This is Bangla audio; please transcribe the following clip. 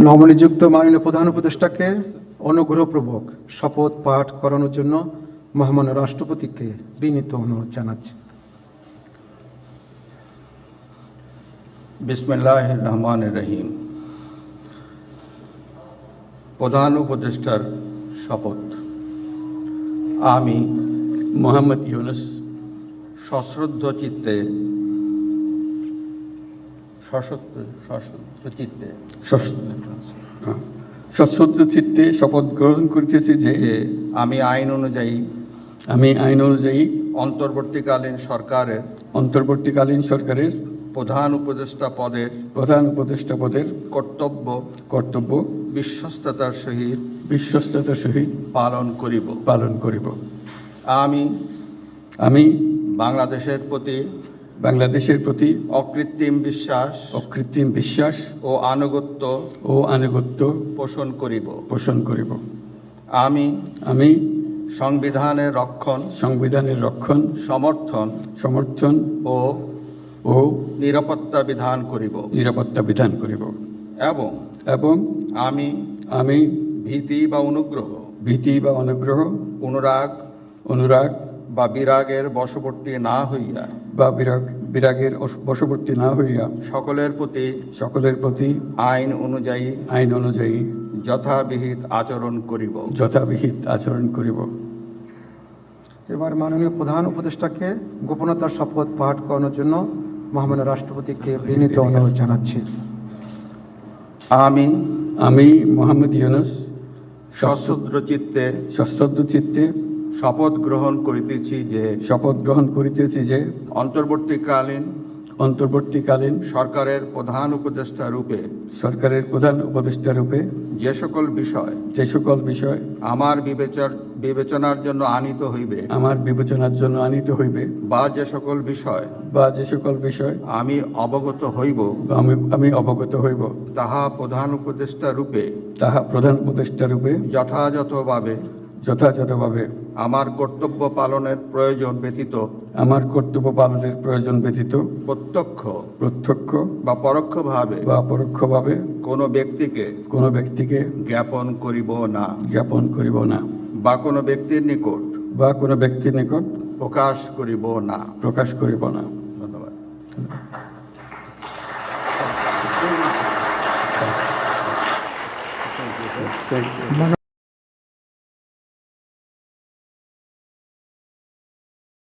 নবনিযুক্ত মাননীয় প্রধান উপদেষ্টাকে অনুগ্রহপূর্বক শপথ পাঠ করানোর জন্য মহামান্য রাষ্ট্রপতিকে বিনীত অনুরোধ জানাচ্ছি। বিসমিল্লাহির রহমানির রহিম। প্রধান উপদেষ্টার শপথ। আমি মোহাম্মদ ইউনুস সশ্রদ্ধ চিত্তে সশ্রদ্ধ চিত্তে শপথ গ্রহণ করিতেছি যে আমি আইন অনুযায়ী অন্তর্বর্তীকালীন সরকারের প্রধান উপদেষ্টা পদের কর্তব্য বিশ্বস্ততার সহিত পালন করিব। আমি বাংলাদেশের প্রতি অকৃত্রিম বিশ্বাস ও আনুগত্য পোষণ করিব। আমি সংবিধানের রক্ষণ সমর্থন ও নিরাপত্তা বিধান করিব এবং আমি ভীতি বা অনুগ্রহ অনুরাগ বা বিরাগের বশবর্তী না হইয়া সকলের প্রতি আইন অনুযায়ী যথাবিহিত আচরণ করিব। এবার মাননীয় প্রধান উপদেষ্টাকে গোপনতার শপথ পাঠ করানোর জন্য মহামান্য রাষ্ট্রপতিকে বিনীত অনুরোধ জানাচ্ছি। আমি মোহাম্মদ ইউনুস সশ্রদ্ধ চিত্তে শপথ গ্রহণ করিতেছি যে অন্তর্বর্তীকালীন সরকারের প্রধান উপদেষ্টা রূপে যে সকল বিষয় আমার বিবেচনার জন্য আনিত হইবে বা যে সকল বিষয় আমি অবগত হইব তাহা প্রধান উপদেষ্টা রূপে যথাযথভাবে আমার কর্তব্য পালনের প্রয়োজন ব্যতীত প্রত্যক্ষ বা পরোক্ষভাবে কোনো ব্যক্তিকে জ্ঞাপন করিব না বা কোনো ব্যক্তির নিকট প্রকাশ করিব না। ধন্যবাদ।